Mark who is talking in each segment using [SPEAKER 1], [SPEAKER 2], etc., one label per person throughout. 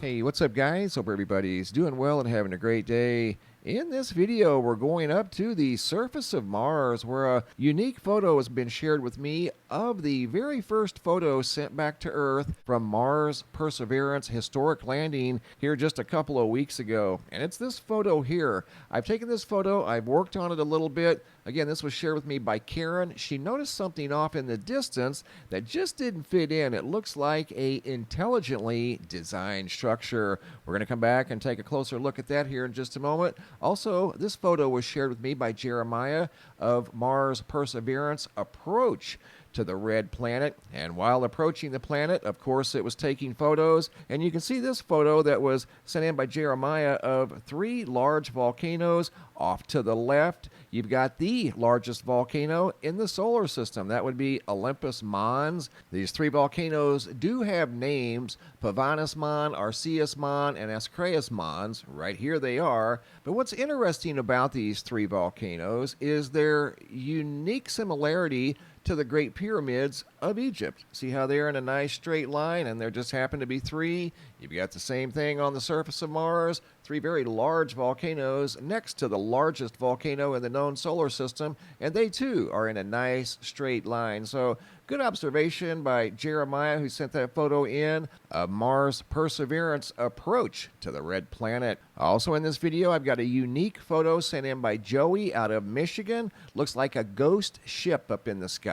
[SPEAKER 1] Hey, what's up, guys? Hope everybody's doing well and having a great day. In this video, we're going up to the surface of Mars, where a unique photo has been shared with me of the very first photo sent back to Earth from Mars Perseverance historic landing here just a couple of weeks ago. And it's this photo here. I've taken this photo, I've worked on it a little bit. Again, this was shared with me by Karen. She noticed something off in the distance that just didn't fit in. It looks like a intelligently designed structure. We're going to come back and take a closer look at that here in just a moment. Also, this photo was shared with me by Jeremiah of Mars Perseverance approach to the red planet. And while approaching the planet, of course, it was taking photos. And you can see this photo that was sent in by Jeremiah of three large volcanoes off to the left. You've got the largest volcano in the solar system. That would be Olympus Mons. These three volcanoes do have names: Pavanis Mons, Arceus Mons, and Ascraeus Mons. Right here they are. But what's interesting about these three volcanoes is their unique similarity to the Great Pyramids of Egypt. See how they're in a nice straight line, and there just happen to be three. You've got the same thing on the surface of Mars, three very large volcanoes next to the largest volcano in the known solar system, and they too are in a nice straight line. So good observation by Jeremiah, who sent that photo in, of Mars Perseverance approach to the red planet. Also in this video, I've got a unique photo sent in by Joey out of Michigan. Looks like a ghost ship up in the sky.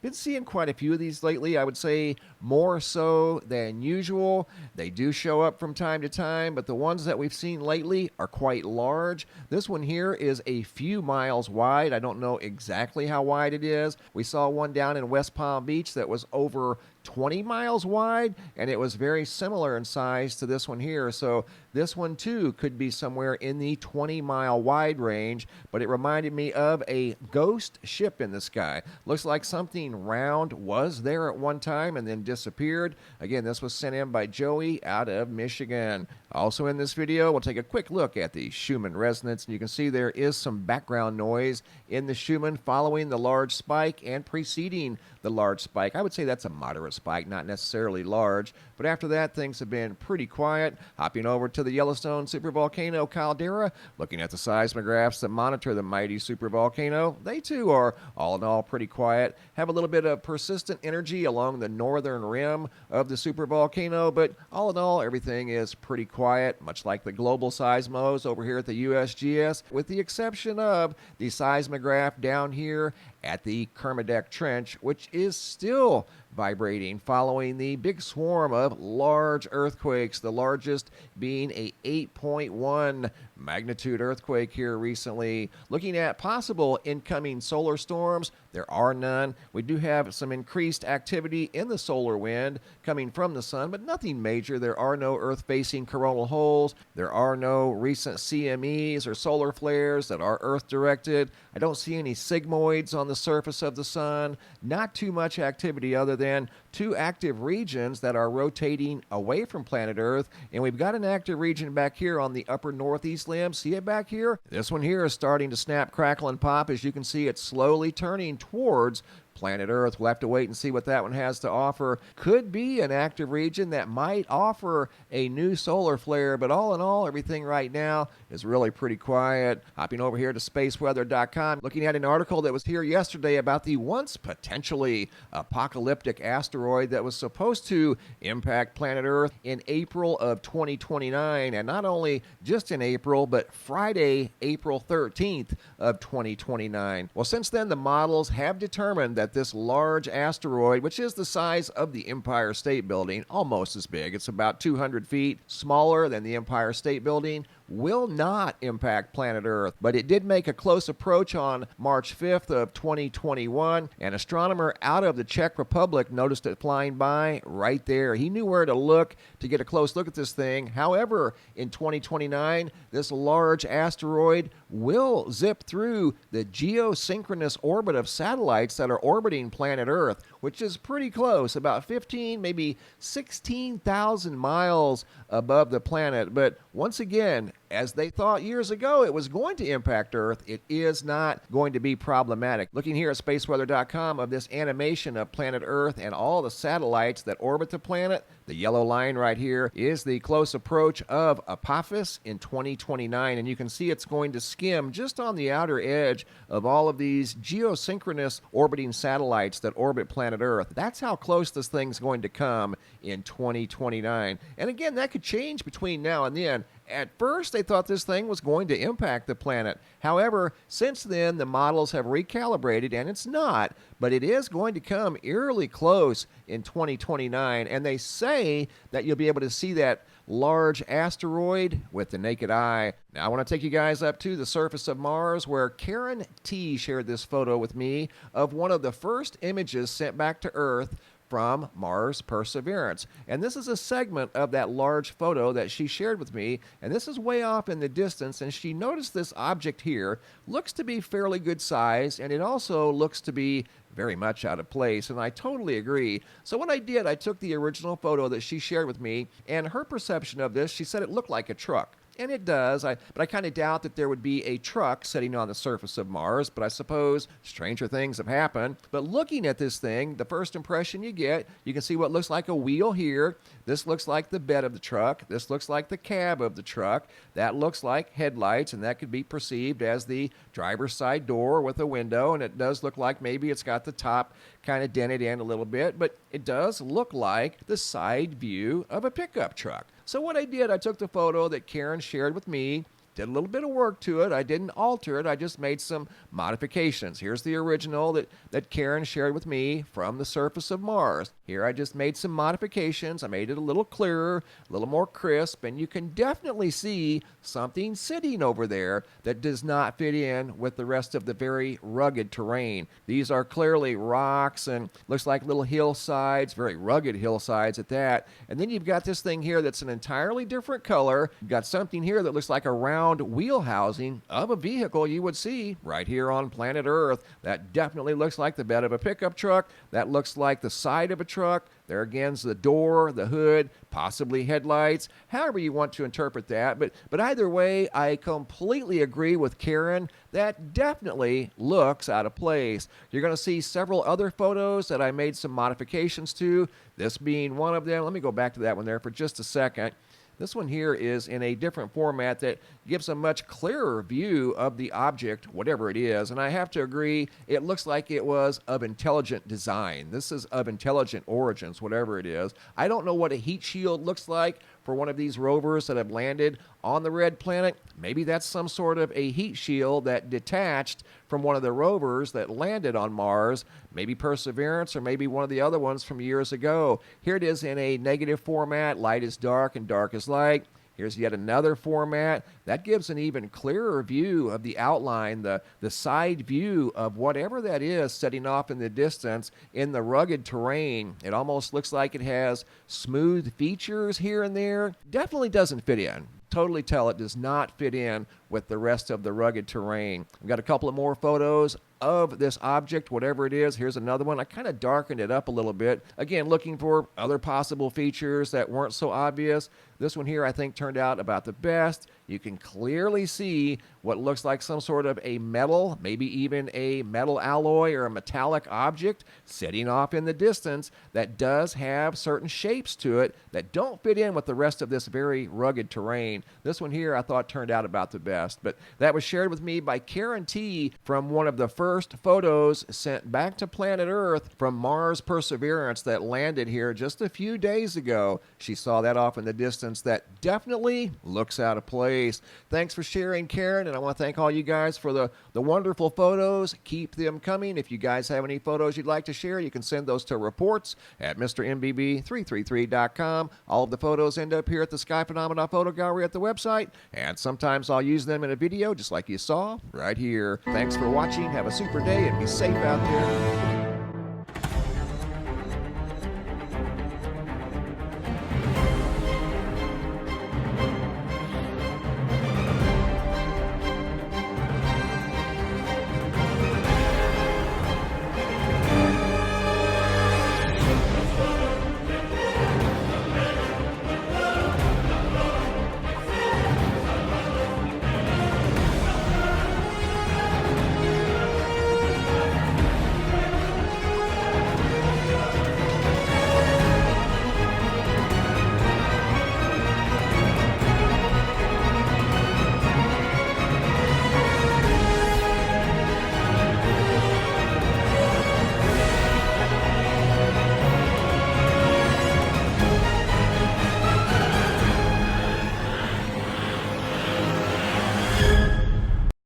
[SPEAKER 1] Been seeing quite a few of these lately. I would say more so than usual. They do show up from time to time, but the ones that we've seen lately are quite large. This one here is a few miles wide. I don't know exactly how wide it is. We saw one down in West Palm Beach that was over 20 miles wide, and it was very similar in size to this one here. So this one too could be somewhere in the 20-mile wide range, but it reminded me of a ghost ship in the sky. Looks like something round was there at one time and then disappeared. Again, this was sent in by Joey out of Michigan. Also in this video, we'll take a quick look at the Schumann resonance, and you can see there is some background noise in the Schumann following the large spike and preceding the large spike. I would say that's a moderate spike, not necessarily large, but after that, things have been pretty quiet. Hopping over to the Yellowstone supervolcano caldera, looking at the seismographs that monitor the mighty supervolcano. They too are, all in all, pretty quiet. Have a little bit of persistent energy along the northern rim of the supervolcano, but all in all, everything is pretty quiet, much like the global seismos over here at the USGS, with the exception of the seismograph down here at the Kermadec Trench, which is still vibrating following the big swarm of large earthquakes, the largest being a 8.1 magnitude earthquake here recently. Looking at possible incoming solar storms, there are none. We do have some increased activity in the solar wind coming from the sun, but nothing major. There are no Earth-facing coronal holes. There are no recent CMEs or solar flares that are Earth-directed. I don't see any sigmoids on the surface of the sun. Not too much activity other than two active regions that are rotating away from planet Earth. And we've got an active region back here on the upper northeast limb. See it back here? This one here is starting to snap, crackle, and pop. As you can see, it's slowly turning towards planet Earth. We'll have to wait and see what that one has to offer. Could be an active region that might offer a new solar flare, but all in all, everything right now is really pretty quiet. Hopping over here to spaceweather.com, looking at an article that was here yesterday about the once potentially apocalyptic asteroid that was supposed to impact planet Earth in April of 2029, and not only just in April, but Friday, April 13th of 2029. Well, since then, the models have determined that this large asteroid, which is the size of the Empire State Building, almost as big, it's about 200 feet smaller than the Empire State Building, will not impact planet Earth. But it did make a close approach on March 5th of 2021. An astronomer out of the Czech Republic noticed it flying by right there. He knew where to look to get a close look at this thing. However, in 2029, this large asteroid will zip through the geosynchronous orbit of satellites that are orbiting planet Earth, which is pretty close, about 15, maybe 16,000 miles above the planet. But once again, as they thought years ago it was going to impact Earth, it is not going to be problematic. Looking here at spaceweather.com of this animation of planet Earth and all the satellites that orbit the planet, the yellow line right here is the close approach of Apophis in 2029, and you can see it's going to skim just on the outer edge of all of these geosynchronous orbiting satellites that orbit planet Earth. That's how close this thing's going to come in 2029. And again, that could change between now and then. At first, they thought this thing was going to impact the planet. However, since then, the models have recalibrated, and it's not, but it is going to come eerily close in 2029, and they say that you'll be able to see that large asteroid with the naked eye. Now, I want to take you guys up to the surface of Mars, where Karen T. shared this photo with me of one of the first images sent back to Earth from Mars Perseverance. And this is a segment of that large photo that she shared with me, and this is way off in the distance, and she noticed this object here looks to be fairly good size, and it also looks to be very much out of place, and I totally agree. So what I did, I took the original photo that she shared with me, and her perception of this, she said it looked like a truck. And it does, but I kind of doubt that there would be a truck sitting on the surface of Mars, but I suppose stranger things have happened. But looking at this thing, the first impression you get, you can see what looks like a wheel here. This looks like the bed of the truck. This looks like the cab of the truck. That looks like headlights, and that could be perceived as the driver's side door with a window, and it does look like maybe it's got the top kind of dented in a little bit, but it does look like the side view of a pickup truck. So what I did, I took the photo that Karen shared with me, did a little bit of work to it. I didn't alter it. I just made some modifications. Here's the original that Karen shared with me from the surface of Mars. Here I just made some modifications. I made it a little clearer, a little more crisp, and you can definitely see something sitting over there that does not fit in with the rest of the very rugged terrain. These are clearly rocks and looks like little hillsides, very rugged hillsides at that. And then you've got this thing here that's an entirely different color. You've got something here that looks like a round wheel housing of a vehicle you would see right here on planet Earth. That definitely looks like the bed of a pickup truck. That looks like the side of a truck. There again's the door, the hood, possibly headlights, however you want to interpret that. But either way, I completely agree with Karen. That definitely looks out of place. You're going to see several other photos that I made some modifications to, this being one of them. Let me go back to that one there for just a second. This one here is in a different format that gives a much clearer view of the object, whatever it is. And I have to agree, it looks like it was of intelligent design. This is of intelligent origins, whatever it is. I don't know what a heat shield looks like for one of these rovers that have landed on the red planet. Maybe that's some sort of a heat shield that detached from one of the rovers that landed on Mars, maybe Perseverance or maybe one of the other ones from years ago. Here it is in a negative format. Light is dark and dark is light. Here's yet another format. That gives an even clearer view of the outline, the side view of whatever that is setting off in the distance in the rugged terrain. It almost looks like it has smooth features here and there. Definitely doesn't fit in. Totally tell it does not fit in with the rest of the rugged terrain. I've got a couple of more photos of this object, whatever it is. Here's another one. I kind of darkened it up a little bit. Again, looking for other possible features that weren't so obvious. This one here I think turned out about the best. You can clearly see what looks like some sort of a metal, maybe even a metal alloy or a metallic object sitting off in the distance that does have certain shapes to it that don't fit in with the rest of this very rugged terrain. This one here I thought turned out about the best, but that was shared with me by Karen T. from one of the first photos sent back to planet Earth from Mars Perseverance that landed here just a few days ago. She saw that off in the distance that definitely looks out of place. Thanks for sharing, Karen, and I want to thank all you guys for the wonderful photos. Keep them coming. If you guys have any photos you'd like to share, you can send those to reports at MrMBB333.com. All of the photos end up here at the Sky Phenomena Photo Gallery at the website, and sometimes I'll use them in a video just like you saw right here. Thanks for watching. Have a super day and be safe out there.